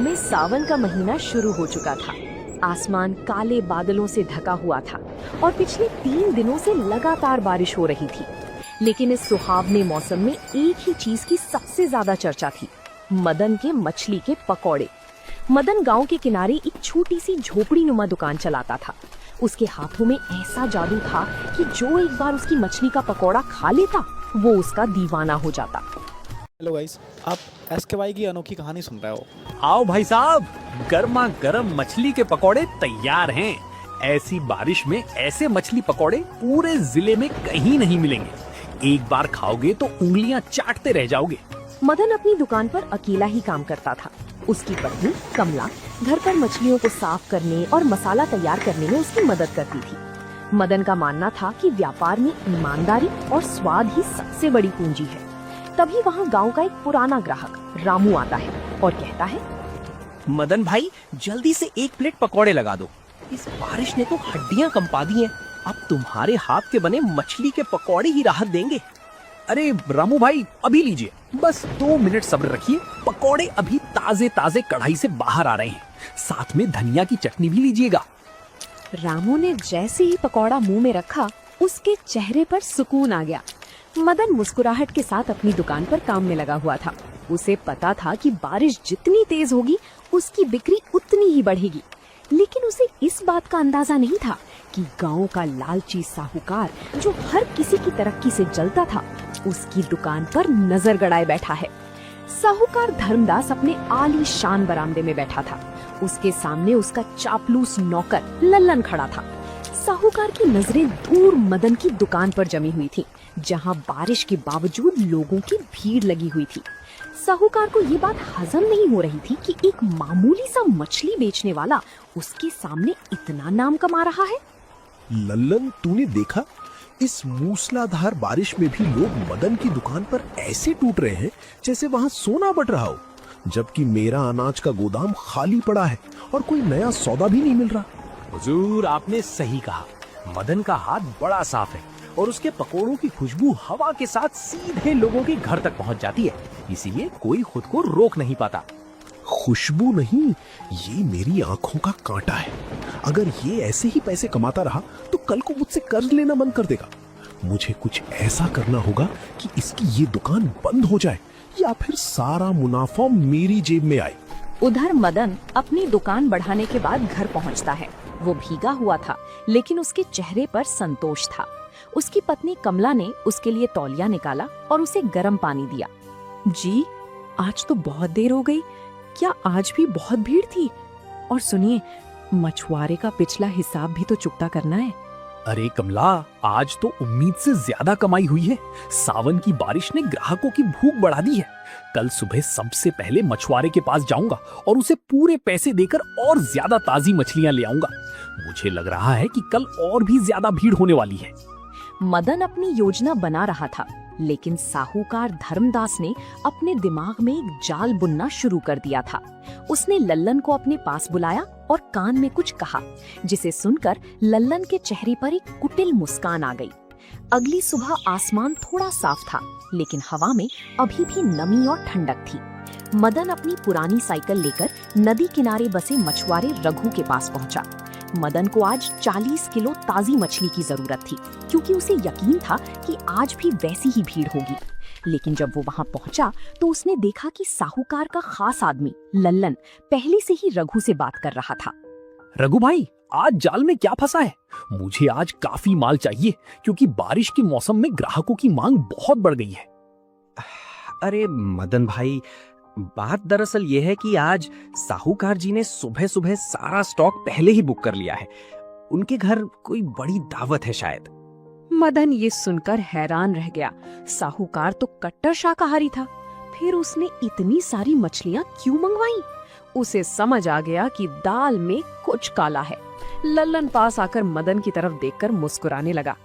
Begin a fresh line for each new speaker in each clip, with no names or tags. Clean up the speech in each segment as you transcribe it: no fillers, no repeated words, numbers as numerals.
में सावन का महीना शुरू हो चुका था। आसमान काले बादलों से ढका हुआ था और पिछले 3 दिनों से लगातार बारिश हो रही थी। लेकिन इस सुहावने मौसम में एक ही चीज की सबसे ज्यादा चर्चा थी, मदन के मछली के पकौड़े। मदन गांव के किनारे एक छोटी सी झोपड़ी नुमा दुकान चलाता था। उसके हाथों में ऐसा जादू था कि जो एक बार उसकी मछली का पकौड़ा खा लेता वो उसका दीवाना हो जाता।
हेलो गाइस, आप एसकेवाई की अनोखी कहानी सुन रहे हो।
आओ भाई साहब, गर्मा गर्म मछली के पकौड़े तैयार हैं। ऐसी बारिश में ऐसे मछली पकौड़े पूरे जिले में कहीं नहीं मिलेंगे। एक बार खाओगे तो उंगलियां चाटते रह जाओगे।
मदन अपनी दुकान पर अकेला ही काम करता था। उसकी पत्नी कमला घर पर मछलियों को साफ करने और मसाला तैयार करने में उसकी मदद करती थी। मदन का मानना था कि व्यापार में ईमानदारी और स्वाद ही सबसे बड़ी पूंजी है। तभी वहाँ गांव का एक पुराना ग्राहक रामू आता है और कहता है,
मदन भाई, जल्दी से 1 प्लेट पकौड़े लगा दो। इस बारिश ने तो हड्डियां कंपा दी हैं। अब तुम्हारे हाथ के बने मछली के पकौड़े ही राहत देंगे।
अरे रामू भाई, अभी लीजिए, बस 2 मिनट सब्र रखिए। पकौड़े अभी ताजे ताजे कढ़ाई से बाहर आ रहे हैं। साथ में धनिया की चटनी भी लीजिएगा।
रामू ने जैसे ही पकौड़ा मुंह में रखा, उसके चेहरे पर सुकून आ गया। मदन मुस्कुराहट के साथ अपनी दुकान पर काम में लगा हुआ था। उसे पता था कि बारिश जितनी तेज होगी उसकी बिक्री उतनी ही बढ़ेगी। लेकिन उसे इस बात का अंदाजा नहीं था कि गांव का लालची साहूकार, जो हर किसी की तरक्की से जलता था, उसकी दुकान पर नजर गड़ाए बैठा है। साहूकार धर्मदास अपने आलीशान बरामदे में बैठा था। उसके सामने उसका चापलूस नौकर लल्लन खड़ा था। साहूकार की नजरें दूर मदन की दुकान पर जमी हुई थी, जहां बारिश के बावजूद लोगों की भीड़ लगी हुई थी। साहूकार को ये बात हजम नहीं हो रही थी कि एक मामूली सा मछली बेचने वाला उसके सामने इतना नाम कमा रहा है।
लल्लन, तूने देखा, इस मूसलाधार बारिश में भी लोग मदन की दुकान पर ऐसे टूट रहे हैं जैसे वहाँ सोना बट रहा हो, जबकि मेरा अनाज का गोदाम खाली पड़ा है और कोई नया सौदा भी नहीं मिल रहा।
हुजूर, आपने सही कहा। मदन का हाथ बड़ा साफ है और उसके पकोड़ों की खुशबू हवा के साथ सीधे लोगों के घर तक पहुंच जाती है। इसीलिए कोई खुद को रोक नहीं पाता।
खुशबू नहीं, ये मेरी आंखों का कांटा है। अगर ये ऐसे ही पैसे कमाता रहा तो कल को मुझसे कर्ज लेना बंद कर देगा। मुझे कुछ ऐसा करना होगा कि इसकी ये दुकान बंद हो जाए या फिर सारा मुनाफा मेरी जेब में आए।
उधर मदन अपनी दुकान बढ़ाने के बाद घर पहुंचता है। वो भीगा हुआ था, लेकिन उसके चेहरे पर संतोष था। उसकी पत्नी कमला ने उसके लिए तौलिया निकाला और उसे गर्म पानी दिया। जी, आज तो बहुत देर हो गई। क्या आज भी बहुत भीड़ थी? और सुनिए, मछुआरे का पिछला हिसाब भी तो चुकता करना है।
अरे कमला, आज तो उम्मीद से ज्यादा कमाई हुई है। सावन की बारिश ने ग्राहकों की भूख बढ़ा दी है। कल सुबह सबसे पहले मछुआरे के पास जाऊंगा और उसे पूरे पैसे देकर और ज्यादा ताजी मछलियां ले आऊंगा। मुझे लग रहा है कि कल और भी ज्यादा भीड़ होने वाली है।
मदन अपनी योजना बना रहा था, लेकिन साहूकार धर्मदास ने अपने दिमाग में एक जाल बुनना शुरू कर दिया था। उसने लल्लन को अपने पास बुलाया और कान में कुछ कहा, जिसे सुनकर लल्लन के चेहरे पर एक कुटिल मुस्कान आ गई। अगली सुबह आसमान थोड़ा साफ था, लेकिन हवा में अभी भी नमी और ठंडक थी। मदन अपनी पुरानी साइकिल लेकर नदी किनारे बसे मछुआरे रघु के पास पहुंचा। मदन को आज 40 किलो ताजी मछली की जरूरत थी, क्योंकि उसे यकीन था कि आज भी वैसी ही भीड़ होगी। लेकिन जब वो वहां पहुंचा तो उसने देखा कि साहूकार का खास आदमी लल्लन पहले से ही रघु से बात कर रहा था।
रघु भाई, आज जाल में क्या फंसा है? मुझे आज काफी माल चाहिए, क्योंकि बारिश के मौसम में ग्राहकों की मांग बहुत बढ़ गई है।
अरे मदन भाई, बात दरअसल ये है कि आज साहूकार जी ने सुबह सुबह सारा स्टॉक पहले ही बुक कर लिया है। उनके घर कोई बड़ी दावत है शायद।
मदन ये सुनकर हैरान रह गया। साहूकार तो कट्टर शाकाहारी था, फिर उसने इतनी सारी मछलियां क्यों मंगवाई? उसे समझ आ गया कि दाल में कुछ काला है। लल्लन पास आकर मदन की तरफ देखकर मुस्कुराने लगा।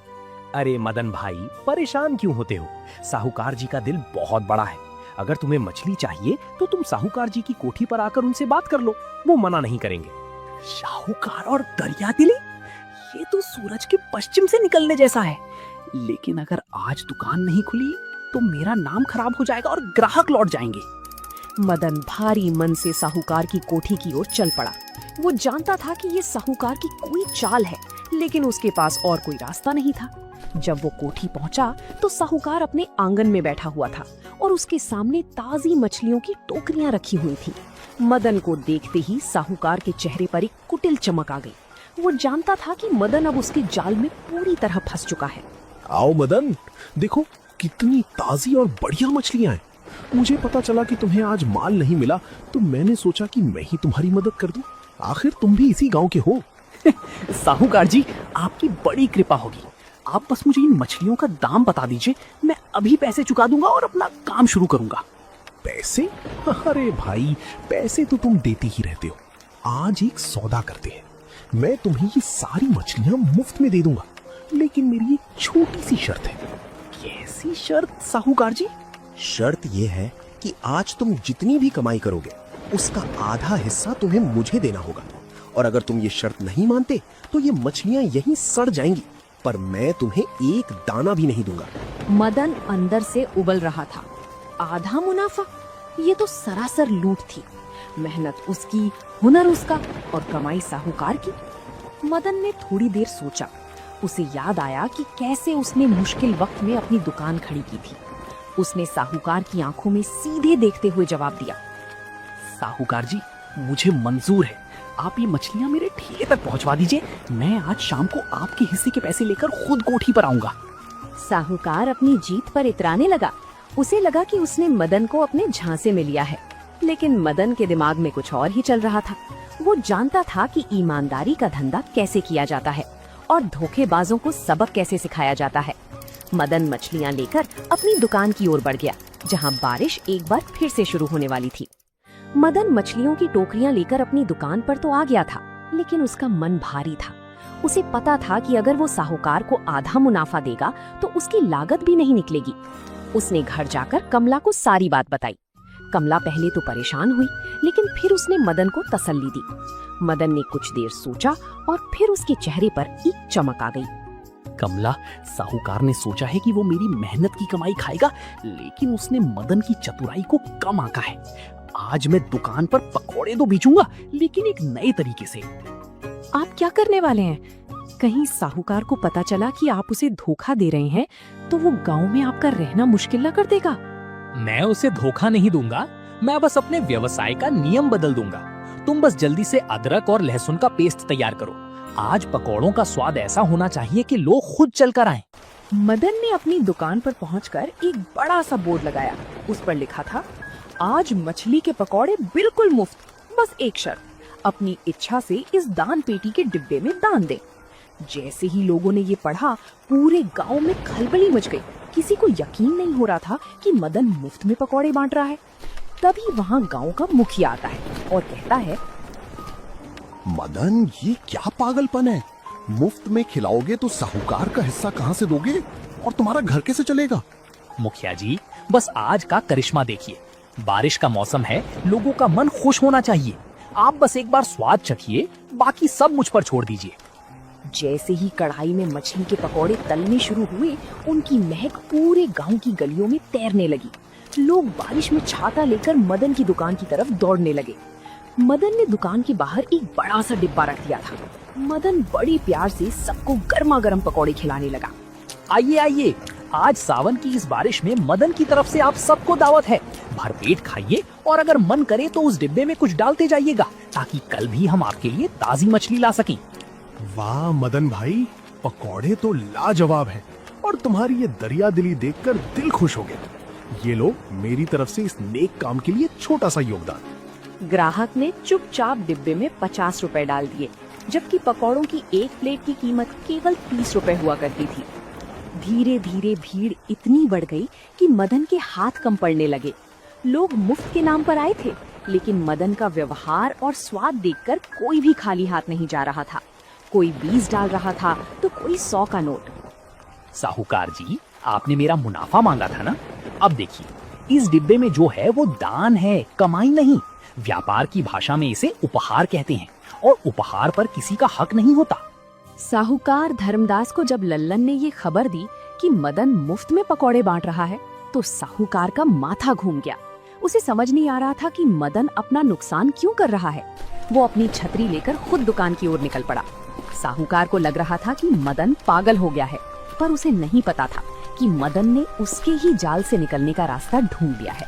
अरे मदन भाई, परेशान क्यों होते हो? साहूकार जी का दिल बहुत बड़ा है। अगर तुम्हें मछली चाहिए तो तुम साहूकार जी की कोठी पर आकर उनसे बात कर लो, वो मना नहीं करेंगे।
साहूकार और दरिया दिली, ये तो सूरज के पश्चिम से निकलने जैसा है। लेकिन अगर आज दुकान नहीं खुली तो मेरा नाम खराब हो जाएगा और ग्राहक लौट जाएंगे।
मदन भारी मन से साहूकार की कोठी की ओर चल पड़ा। वो जानता था कि ये साहूकार की कोई चाल है, लेकिन उसके पास और कोई रास्ता नहीं था। जब वो कोठी पहुंचा तो साहूकार अपने आंगन में बैठा हुआ था और उसके सामने ताजी मछलियों की टोकरियां रखी हुई थी। मदन को देखते ही साहूकार के चेहरे पर एक कुटिल चमक आ गई। वो जानता था कि मदन अब उसके जाल में पूरी तरह फंस चुका है।
आओ मदन, देखो कितनी ताजी और बढ़िया मछलियां हैं। मुझे पता चला कि तुम्हें आज माल नहीं मिला, तो मैंने सोचा कि मैं ही तुम्हारी मदद कर दूं। आखिर तुम भी इसी गांव के हो।
साहूकार जी, आपकी बड़ी कृपा होगी। आप बस मुझे इन मछलियों का दाम बता दीजिए, मैं अभी पैसे चुका दूंगा और अपना काम शुरू करूंगा।
पैसे? अरे भाई, पैसे तो तुम देते ही रहते हो। आज एक सौदा करते हैं। मैं तुम्हें ये सारी मछलियां मुफ्त में दे दूंगा, लेकिन मेरी एक छोटी सी शर्त है।
कैसी शर्त साहूकार जी?
शर्त यह है कि आज तुम जितनी भी कमाई करोगे उसका आधा हिस्सा तुम्हें मुझे देना होगा, और अगर तुम ये शर्त नहीं मानते तो ये मछलियां यहीं सड़ जाएंगी, पर मैं तुम्हें एक दाना भी नहीं दूंगा।
मदन अंदर से उबल रहा था। आधा मुनाफा? ये तो सरासर लूट थी। मेहनत उसकी, हुनर उसका और कमाई साहूकार की। मदन ने थोड़ी देर सोचा। उसे याद आया कि कैसे उसने मुश्किल वक्त में अपनी दुकान खड़ी की थी। उसने साहूकार की आंखों में सीधे देखते हुए जवाब दिया,
साहूकार जी, मुझे मंजूर है। आप ये मछलियां मेरे ठेले तक पहुंचवा दीजिए। मैं आज शाम को आपके हिस्से के पैसे लेकर खुद कोठी पर आऊंगा।
साहूकार अपनी जीत पर इतराने लगा। उसे लगा कि उसने मदन को अपने झांसे में लिया है, लेकिन मदन के दिमाग में कुछ और ही चल रहा था। वो जानता था कि ईमानदारी का धंधा कैसे किया जाता है और धोखेबाजों को सबक कैसे सिखाया जाता है। मदन मछलियां लेकर अपनी दुकान की ओर बढ़ गया, जहां बारिश एक बार फिर से शुरू होने वाली थी। मदन मछलियों की टोकरियां लेकर अपनी दुकान पर तो आ गया था, लेकिन उसका मन भारी था। उसे पता था कि अगर वो साहूकार को आधा मुनाफा देगा तो उसकी लागत भी नहीं निकलेगी। उसने घर जाकर कमला को सारी बात बताई। कमला पहले तो परेशान हुई, लेकिन फिर उसने मदन को तसल्ली दी। मदन ने कुछ देर सोचा और फिर उसके चेहरे पर एक चमक आ गई।
कमला, साहूकार ने सोचा है कि वो मेरी मेहनत की कमाई खाएगा, लेकिन उसने मदन की चतुराई को कम आंका है। आज मैं दुकान पर पकौड़े तो बेचूंगा, लेकिन एक नए तरीके से।
आप क्या करने वाले हैं? कहीं साहूकार को पता चला कि आप उसे धोखा दे रहे हैं तो वो गांव में आपका रहना मुश्किल न कर देगा।
मैं उसे धोखा नहीं दूंगा, मैं बस अपने व्यवसाय का नियम बदल दूंगा। तुम बस जल्दी से अदरक और लहसुन का पेस्ट तैयार करो। आज पकौड़ों का स्वाद ऐसा होना चाहिए कि लोग खुद चल कर आएं।
मदन ने अपनी दुकान पर पहुंचकर एक बड़ा सा बोर्ड लगाया। उस पर लिखा था, आज मछली के पकौड़े बिल्कुल मुफ्त, बस एक शर्त, अपनी इच्छा से इस दान पेटी के डिब्बे में दान दें। जैसे ही लोगों ने ये पढ़ा, पूरे गांव में खलबली मच गई। किसी को यकीन नहीं हो रहा था कि मदन मुफ्त में पकौड़े बांट रहा है। तभी वहाँ गांव का मुखिया आता है और कहता है,
मदन, ये क्या पागलपन है? मुफ्त में खिलाओगे तो साहूकार का हिस्सा कहाँ से दोगे, और तुम्हारा घर कैसे चलेगा?
मुखिया जी, बस आज का करिश्मा देखिए। बारिश का मौसम है, लोगों का मन खुश होना चाहिए। आप बस एक बार स्वाद चखिए, बाकी सब मुझ पर छोड़ दीजिए।
जैसे ही कढ़ाई में मछली के पकौड़े तलने शुरू हुए, उनकी महक पूरे गांव की गलियों में तैरने लगी। लोग बारिश में छाता लेकर मदन की दुकान की तरफ दौड़ने लगे। मदन ने दुकान के बाहर एक बड़ा सा डिब्बा रख दिया था। मदन बड़े प्यार से सबको गर्मा गर्म पकौड़े खिलाने लगा।
आइए आइए, आज सावन की इस बारिश में मदन की तरफ से आप सबको दावत है। भरपेट खाइए और अगर मन करे तो उस डिब्बे में कुछ डालते जाइएगा, ताकि कल भी हम आपके लिए ताजी मछली ला सकें।
वाह मदन भाई, पकौड़े तो लाजवाब हैं, और तुम्हारी ये दरिया दिली देखकर दिल खुश हो गया। ये लो मेरी तरफ से इस नेक काम के लिए छोटा सा योगदान।
ग्राहक ने चुपचाप डिब्बे में 50 रुपए डाल दिए, जबकि पकौड़ों की एक प्लेट की कीमत केवल 30 रुपए हुआ करती थी। धीरे धीरे भीड़ इतनी बढ़ गई कि मदन के हाथ कम पड़ने लगे। लोग मुफ्त के नाम पर आए थे, लेकिन मदन का व्यवहार और स्वाद देखकर कोई भी खाली हाथ नहीं जा रहा था। कोई 20 डाल रहा था तो कोई 100 का नोट।
साहूकार जी, आपने मेरा मुनाफा मांगा था ना? अब देखिए, इस डिब्बे में जो है वो दान है, कमाई नहीं। व्यापार की भाषा में इसे उपहार कहते हैं, और उपहार पर किसी का हक नहीं होता।
साहूकार धर्मदास को जब लल्लन ने ये खबर दी कि मदन मुफ्त में पकौड़े बांट रहा है, तो साहूकार का माथा घूम गया। उसे समझ नहीं आ रहा था कि मदन अपना नुकसान क्यों कर रहा है। वो अपनी छतरी लेकर खुद दुकान की ओर निकल पड़ा। साहूकार को लग रहा था कि मदन पागल हो गया है, पर उसे नहीं पता था कि मदन ने उसके ही जाल से निकलने का रास्ता ढूंढ लिया है।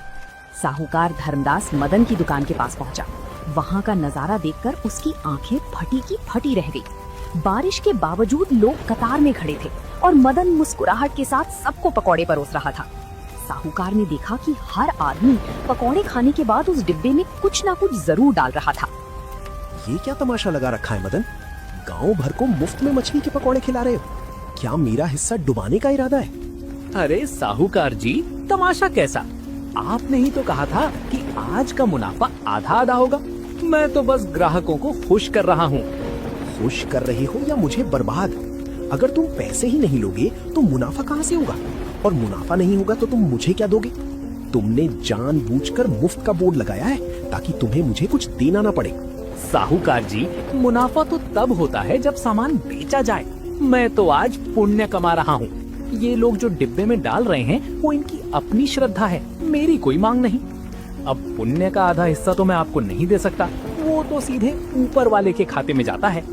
साहूकार धर्मदास मदन की दुकान के पास पहुंचा। वहां का नजारा देखकर उसकी आंखें फटी की फटी रह गई। बारिश के बावजूद लोग कतार में खड़े थे और मदन मुस्कुराहट के साथ सबको पकौड़े परोस रहा था। साहूकार ने देखा कि हर आदमी पकौड़े खाने के बाद उस डिब्बे में कुछ ना कुछ जरूर डाल रहा था।
ये क्या तमाशा लगा रखा है मदन? गांव भर को मुफ्त में मछली के पकौड़े खिला रहे हो। क्या मेरा हिस्सा डुबाने का इरादा है?
अरे साहूकार जी, तमाशा कैसा? आपने ही तो कहा था कि आज का मुनाफा आधा आधा होगा। मैं तो बस ग्राहकों को खुश कर रहा हूँ।
खुश कर रहे हो या मुझे बर्बाद? अगर तुम पैसे ही नहीं लोगे तो मुनाफा कहाँ से होगा? और मुनाफा नहीं होगा तो तुम मुझे क्या दोगे? तुमने जानबूझकर मुफ्त का बोर्ड लगाया है ताकि तुम्हें मुझे कुछ देना ना पड़े।
साहूकार जी, मुनाफा तो तब होता है जब सामान बेचा जाए। मैं तो आज पुण्य कमा रहा हूँ। ये लोग जो डिब्बे में डाल रहे हैं वो इनकी अपनी श्रद्धा है, मेरी कोई मांग नहीं। अब पुण्य का आधा हिस्सा तो मैं आपको नहीं दे सकता, वो तो सीधे ऊपर वाले के खाते में जाता है।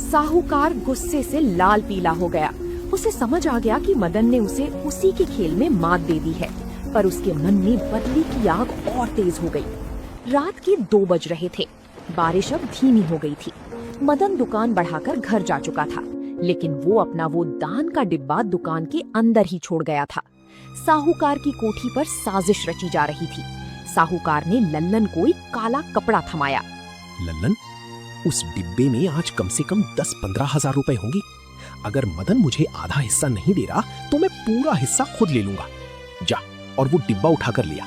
साहूकार गुस्से से लाल पीला हो गया। उसे समझ आ गया कि मदन ने उसे उसी के खेल में मात दे दी है, पर उसके मन में बदले की आग और तेज हो गई। रात के 2 बज रहे थे। बारिश अब धीमी हो गई थी। मदन दुकान बढ़ाकर घर जा चुका था, लेकिन वो अपना वो दान का डिब्बा दुकान के अंदर ही छोड़ गया था। साहूकार की कोठी पर साजिश रची जा रही थी। साहूकार ने लल्लन को एक काला कपड़ा थमाया।
लल्लन, उस डिब्बे में आज कम से कम 10-15 हजार रुपए होंगे। अगर मदन मुझे आधा हिस्सा नहीं दे रहा तो मैं पूरा हिस्सा खुद ले लूंगा। जा और वो डिब्बा उठाकर लिया।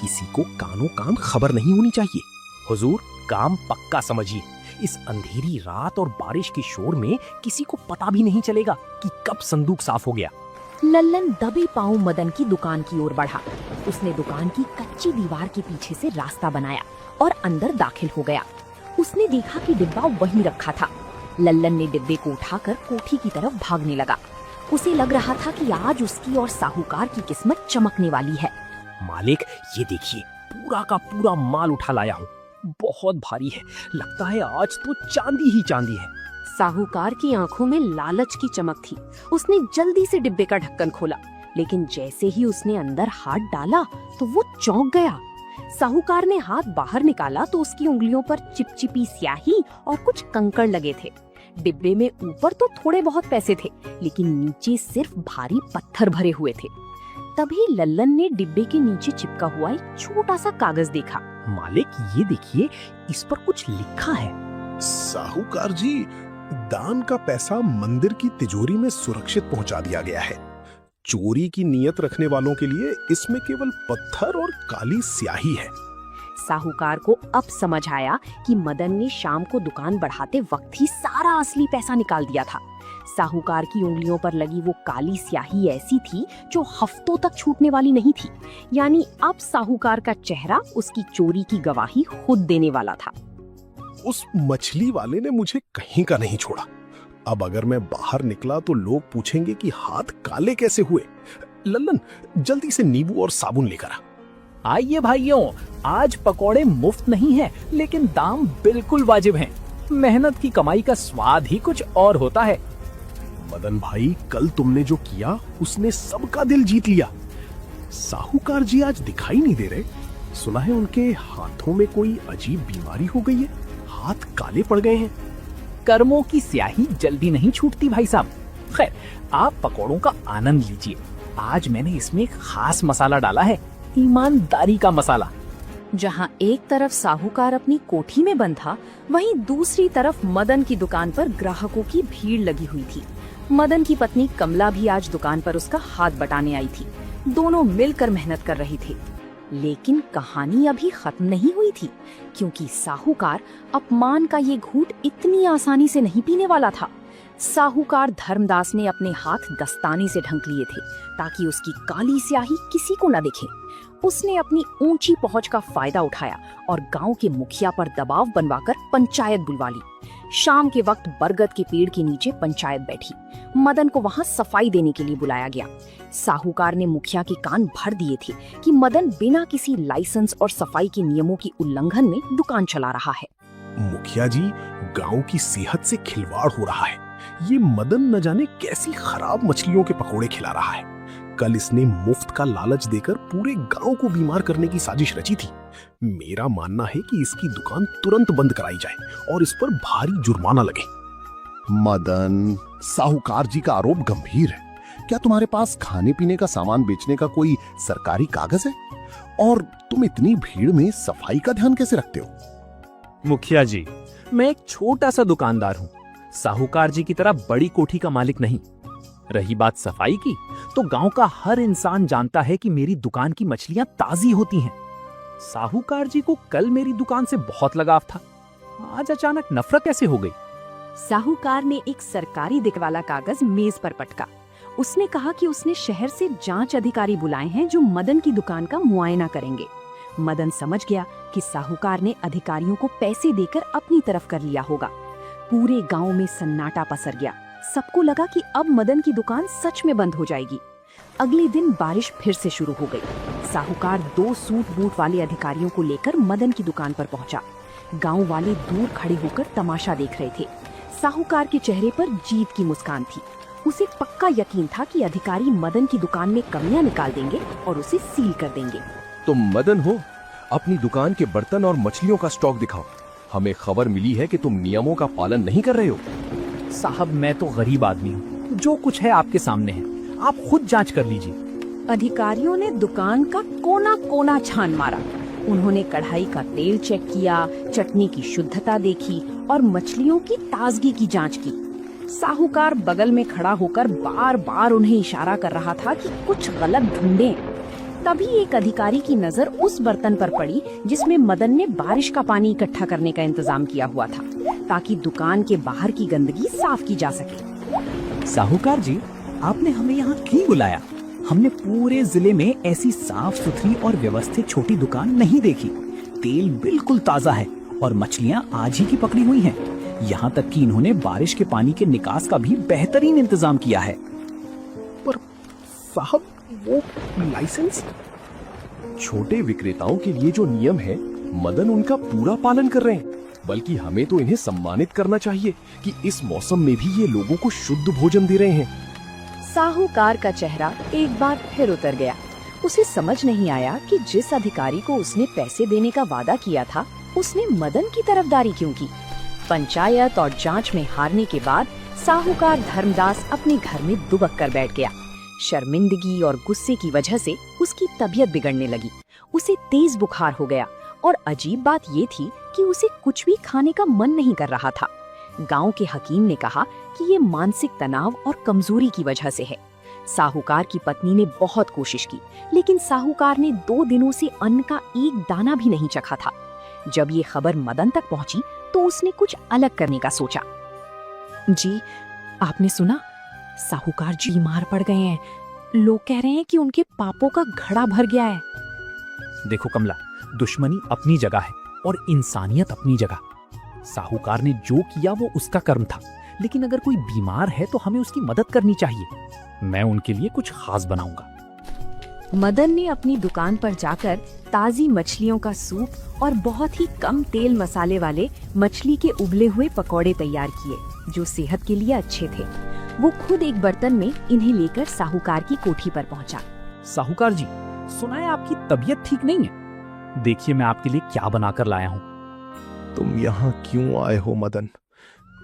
किसी को कानों कान खबर नहीं होनी चाहिए।
हुजूर, काम पक्का समझिए। इस अंधेरी रात और बारिश के शोर में किसी को पता भी नहीं चलेगा कि कब संदूक साफ हो गया।
लल्लन दबे पांव मदन की दुकान की ओर बढ़ा। उसने दुकान की कच्ची दीवार के पीछे से रास्ता बनाया और अंदर दाखिल हो गया। उसने देखा कि डिब्बा वहीं रखा था। लल्लन ने डिब्बे को उठाकर कोठी की तरफ भागने लगा। उसे लग रहा था कि आज उसकी और साहूकार की किस्मत चमकने वाली है।
मालिक, ये देखिए, पूरा का पूरा माल उठा लाया हूँ। बहुत भारी है, लगता है आज तो चांदी ही चांदी है।
साहूकार की आंखों में लालच की चमक थी। उसने जल्दी से डिब्बे का ढक्कन खोला, लेकिन जैसे ही उसने अंदर हाथ डाला तो वो चौंक गया। साहूकार ने हाथ बाहर निकाला तो उसकी उंगलियों पर चिपचिपी स्याही और कुछ कंकड़ लगे थे। डिब्बे में ऊपर तो थोड़े बहुत पैसे थे, लेकिन नीचे सिर्फ भारी पत्थर भरे हुए थे। तभी लल्लन ने डिब्बे के नीचे चिपका हुआ एक छोटा सा कागज देखा।
मालिक, ये देखिए, इस पर कुछ लिखा है।
साहूकार जी, दान का पैसा मंदिर की तिजोरी में सुरक्षित पहुंचा दिया गया है। चोरी की नीयत रखने वालों के लिए इसमें केवल पत्थर और काली स्याही है।
साहूकार को अब समझ आया कि मदन ने शाम को दुकान बढ़ाते वक्त ही सारा असली पैसा निकाल दिया था। साहूकार की उंगलियों पर लगी वो काली स्याही ऐसी थी जो हफ्तों तक छूटने वाली नहीं थी। यानी अब साहूकार का चेहरा उसकी चोरी की गवाही खुद देने वाला था।
उस मछली वाले ने मुझे कहीं का नहीं छोड़ा। अब अगर मैं बाहर निकला तो लोग पूछेंगे कि हाथ काले कैसे हुए। लल्लन, जल्दी से नींबू और साबुन लेकर आ।
आइए भाइयों, आज पकौड़े मुफ्त नहीं है, लेकिन दाम बिल्कुल वाजिब हैं। मेहनत की कमाई का स्वाद ही कुछ और होता है।
मदन भाई, कल तुमने जो किया उसने सबका दिल जीत लिया। साहूकार जी आज दिखाई नहीं दे रहे। सुना है उनके हाथों में कोई अजीब बीमारी हो गई है, हाथ काले पड़ गए हैं।
कर्मों की स्याही जल्दी नहीं छूटती भाई साहब। खैर, आप पकौड़ों का आनंद लीजिए। आज मैंने इसमें एक खास मसाला डाला है, ईमानदारी का मसाला।
जहाँ एक तरफ साहूकार अपनी कोठी में बंद था, वहीं दूसरी तरफ मदन की दुकान पर ग्राहकों की भीड़ लगी हुई थी। मदन की पत्नी कमला भी आज दुकान पर उसका हाथ बटाने आई थी। दोनों मिलकर मेहनत कर रही थी। लेकिन कहानी अभी खत्म नहीं हुई थी, क्योंकि साहूकार अपमान का ये घूंट इतनी आसानी से नहीं पीने वाला था। साहूकार धर्मदास ने अपने हाथ दस्ताने से ढक लिए थे ताकि उसकी काली स्याही किसी को न दिखे। उसने अपनी ऊंची पहुंच का फायदा उठाया और गांव के मुखिया पर दबाव बनवाकर पंचायत बुलवा ली। शाम के वक्त बरगद के पेड़ के नीचे पंचायत बैठी। मदन को वहां सफाई देने के लिए बुलाया गया। साहूकार ने मुखिया के कान भर दिए थे कि मदन बिना किसी लाइसेंस और सफाई के नियमों की उल्लंघन में दुकान चला रहा है।
मुखिया जी, गांव की सेहत से खिलवाड़ हो रहा है। ये मदन न जाने कैसी खराब मछलियों के पकोड़े खिला रहा है। कल इसने मुफ्त का लालच देकर पूरे गांव को बीमार करने की साजिश रची थी। मेरा मानना है कि इसकी दुकान तुरंत बंद कराई जाए और इस पर भारी जुर्माना लगे।
मदन, साहूकार जी का आरोप गंभीर है। क्या तुम्हारे पास खाने पीने का सामान बेचने का कोई सरकारी कागज है? और तुम इतनी भीड़ में सफाई का ध्यान कैसे रखते हो?
मुखिया जी, मैं एक छोटा सा दुकानदार हूँ, साहूकार जी की तरह बड़ी कोठी का मालिक नहीं। रही बात सफाई की, तो गांव का हर इंसान जानता है कि मेरी दुकान की मछलियां ताजी होती हैं। साहूकार जी को कल मेरी दुकान से बहुत लगाव था, आज अचानक नफरत कैसे हो गई?
साहूकार ने एक सरकारी दिख वाला कागज मेज पर पटका। उसने कहा कि उसने शहर से जांच अधिकारी बुलाए हैं जो मदन की दुकान का मुआयना करेंगे। मदन समझ गया कि साहूकार ने अधिकारियों को पैसे देकर अपनी तरफ कर लिया होगा। पूरे गांव में सन्नाटा पसर गया। सबको लगा कि अब मदन की दुकान सच में बंद हो जाएगी। अगले दिन बारिश फिर से शुरू हो गई। साहूकार 2 सूट बूट वाले अधिकारियों को लेकर मदन की दुकान पर पहुंचा। गांव वाले दूर खड़े होकर तमाशा देख रहे थे। साहूकार के चेहरे पर जीत की मुस्कान थी। उसे पक्का यकीन था कि अधिकारी मदन की दुकान में कमियां निकाल देंगे और उसे सील कर देंगे।
तुम मदन हो? अपनी दुकान के बर्तन और मछलियों का स्टॉक दिखाओ। हमें खबर मिली है कि तुम नियमों का पालन नहीं कर रहे हो।
साहब, मैं तो गरीब आदमी हूँ, जो कुछ है आपके सामने है, आप खुद जांच कर लीजिए।
अधिकारियों ने दुकान का कोना कोना छान मारा। उन्होंने कढ़ाई का तेल चेक किया, चटनी की शुद्धता देखी और मछलियों की ताजगी की जांच की। साहूकार बगल में खड़ा होकर बार बार उन्हें इशारा कर रहा था कि कुछ गलत ढूंढें। तभी एक अधिकारी की नजर उस बर्तन पर पड़ी जिसमें मदन ने बारिश का पानी इकट्ठा करने का इंतजाम किया हुआ था, ताकि दुकान के बाहर की गंदगी साफ की जा सके।
साहूकार जी, आपने हमें यहाँ क्यों बुलाया? हमने पूरे जिले में ऐसी साफ सुथरी और व्यवस्थित छोटी दुकान नहीं देखी। तेल बिल्कुल ताजा है और मछलियाँ आज ही की पकड़ी हुई हैं। यहाँ तक कि इन्होंने बारिश के पानी के निकास का भी बेहतरीन इंतजाम किया है।
पर साहब, वो लाइसेंस?
छोटे विक्रेताओं के लिए जो नियम है, मदन उनका पूरा पालन कर रहे हैं। बल्कि हमें तो इन्हें सम्मानित करना चाहिए कि इस मौसम में भी ये लोगों को शुद्ध भोजन दे रहे हैं।
साहूकार का चेहरा एक बार फिर उतर गया। उसे समझ नहीं आया कि जिस अधिकारी को उसने पैसे देने का वादा किया था, उसने मदन की तरफदारी क्यों की। पंचायत और जांच में हारने के बाद साहूकार धर्मदास अपने घर में दुबक कर बैठ गया। शर्मिंदगी और गुस्से की वजह से उसकी तबीयत बिगड़ने लगी। उसे तेज बुखार हो गया और अजीब बात ये थी कि उसे कुछ भी खाने का मन नहीं कर रहा था। गांव के हकीम ने कहा कि ये मानसिक तनाव और कमजोरी की वजह से है। साहूकार की पत्नी ने बहुत कोशिश की, लेकिन साहूकार ने 2 दिनों से अन्न का एक दाना भी नहीं चखा था। जब ये खबर मदन तक पहुंची तो उसने कुछ अलग करने का सोचा। जी, आपने सुना? साहूकार जी बीमार पड़ गए हैं। लोग कह रहे हैं कि उनके पापों का घड़ा भर गया है।
देखो कमला, दुश्मनी अपनी जगह है और इंसानियत अपनी जगह। साहूकार ने जो किया वो उसका कर्म था, लेकिन अगर कोई बीमार है तो हमें उसकी मदद करनी चाहिए। मैं उनके लिए कुछ खास बनाऊंगा।
मदन ने अपनी दुकान पर जाकर ताजी मछलियों का सूप और बहुत ही कम तेल मसाले वाले मछली के उबले हुए पकौड़े तैयार किए, जो सेहत के लिए अच्छे थे। वो खुद एक बर्तन में इन्हें लेकर साहूकार की कोठी पर पहुंचा।
साहूकार जी, सुना है आपकी तबीयत ठीक नहीं है। देखिए मैं आपके लिए क्या बनाकर लाया हूँ।
तुम यहाँ क्यों आए हो मदन?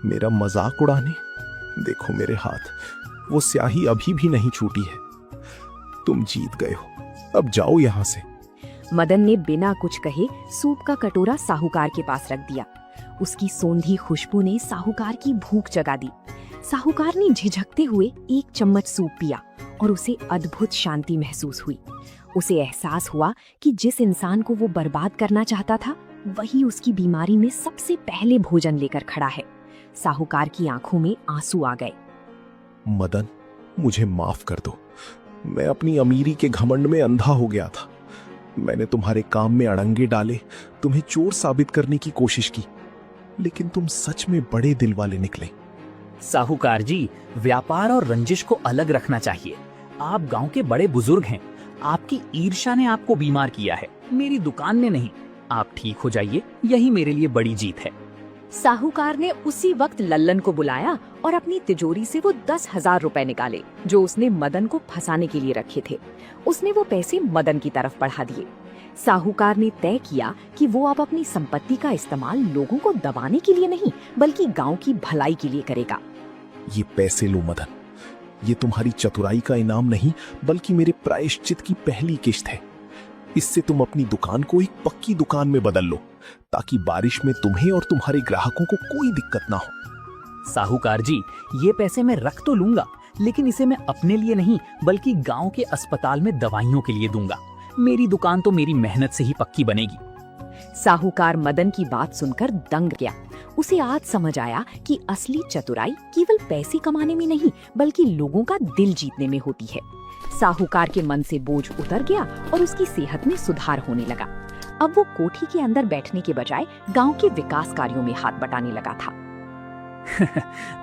मेरा मजाक उड़ाने? देखो मेरे हाथ, वो स्याही अभी भी नहीं छूटी है। तुम जीत गए हो, अब जाओ यहाँ से।
मदन ने बिना कुछ कहे सूप का कटोरा साहूकार के पास रख दिया। उसकी सोंधी खुशबू ने साहूकार की भूख जगा दी। साहूकार ने झिझकते हुए 1 चम्मच सूप पिया और उसे अद्भुत शांति महसूस हुई। उसे एहसास हुआ कि जिस इंसान को वो बर्बाद करना चाहता था, वही उसकी बीमारी में सबसे पहले भोजन लेकर खड़ा है। साहूकार की आंखों में आंसू आ गए।
मदन, मुझे माफ कर दो। मैं अपनी अमीरी के घमंड में अंधा हो गया था। मैंने तुम्हारे काम में अड़ंगे डाले, तुम्हें चोर साबित करने की कोशिश की।
लेकिन तुम सच में बड़े दिल वाले निकले।
साहूकार जी, व्यापार और रंजिश को अलग रखना चाहिए। आप गांव के बड़े बुजुर्ग हैं। आपकी ईर्ष्या ने आपको बीमार किया है, मेरी दुकान ने नहीं। आप ठीक हो जाइए, यही मेरे लिए बड़ी जीत है।
साहूकार ने उसी वक्त लल्लन को बुलाया और अपनी तिजोरी से वो 10,000 रुपए निकाले जो उसने मदन को फंसाने के लिए रखे थे। उसने वो पैसे मदन की तरफ बढ़ा दिए। साहूकार ने तय किया कि वो अब अपनी संपत्ति का इस्तेमाल लोगों को दबाने के लिए नहीं बल्कि गांव की भलाई के लिए करेगा।
ये पैसे लो मदन, ये तुम्हारी चतुराई का इनाम नहीं बल्कि मेरे प्रायश्चित की पहली किश्त है। इससे तुम अपनी दुकान को एक पक्की दुकान में बदल लो ताकि बारिश में तुम्हें और तुम्हारे ग्राहकों को कोई दिक्कत ना हो।
साहूकार जी, ये पैसे मैं रख तो लूंगा, लेकिन इसे मैं अपने लिए नहीं बल्कि गांव के अस्पताल में दवाइयों के लिए दूंगा। मेरी दुकान तो मेरी मेहनत से ही पक्की बनेगी।
साहूकार मदन की बात सुनकर दंग गया। उसे आज समझ आया कि असली चतुराई केवल पैसे कमाने में नहीं बल्कि लोगों का दिल जीतने में होती है। साहूकार के मन से बोझ उतर गया और उसकी सेहत में सुधार होने लगा। अब वो कोठी के अंदर बैठने के बजाय गांव के विकास कार्यों में हाथ बटाने लगा था।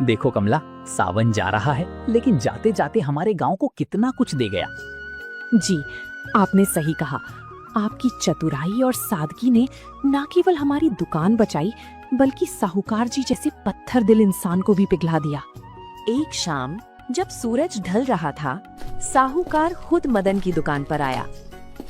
देखो कमला, सावन जा रहा है लेकिन जाते जाते हमारे गांव को कितना कुछ दे गया।
जी, आपने सही कहा। आपकी चतुराई और सादगी ने न केवल हमारी दुकान बचाई बल्कि साहूकार जी जैसे पत्थर दिल इंसान को भी पिघला दिया। एक शाम जब सूरज ढल रहा था, साहूकार खुद मदन की दुकान पर आया।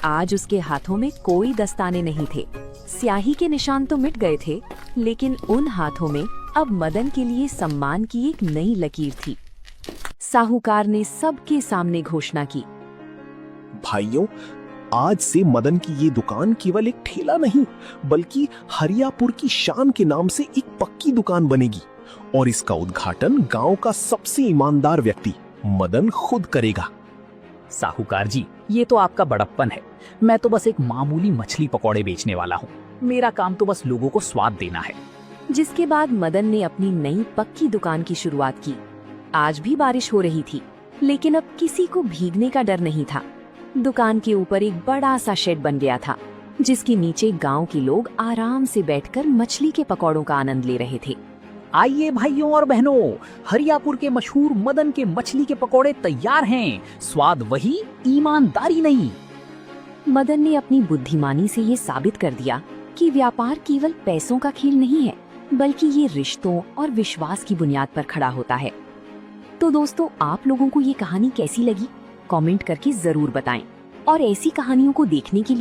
आज उसके हाथों में कोई दस्ताने नहीं थे। स्याही के निशान तो मिट गए थे, लेकिन उन हाथों में अब मदन के लिए सम्मान की एक नई लकीर थी। साहूकार ने सबके सामने घोषणा की,
भाइयों, आज से मदन की ये दुकान केवल एक ठेला नहीं बल्कि हरियापुर की शान के नाम से एक पक्की दुकान बनेगी और इसका उद्घाटन गांव का सबसे ईमानदार व्यक्ति मदन खुद करेगा।
साहूकार जी, ये तो आपका बड़प्पन है। मैं तो बस एक मामूली मछली पकौड़े बेचने वाला हूँ। मेरा काम तो बस लोगों को स्वाद देना है।
जिसके बाद मदन ने अपनी नई पक्की दुकान की शुरुआत की। आज भी बारिश हो रही थी, लेकिन अब किसी को भीगने का डर नहीं था। दुकान के ऊपर एक बड़ा सा शेड बन गया था, जिसके नीचे गांव के लोग आराम से बैठकर मछली के पकौड़ों का आनंद ले रहे थे।
आइए भाइयों और बहनों, हरियापुर के मशहूर मदन के मछली के पकौड़े तैयार हैं। स्वाद वही, ईमानदारी नहीं।
मदन ने अपनी बुद्धिमानी से ये साबित कर दिया कि व्यापार केवल पैसों का खेल नहीं है बल्कि ये रिश्तों और विश्वास की बुनियाद पर खड़ा होता है। तो दोस्तों, आप लोगों को ये कहानी कैसी लगी? कमेंट करके जरूर बताएं और ऐसी कहानियों को देखने के लिए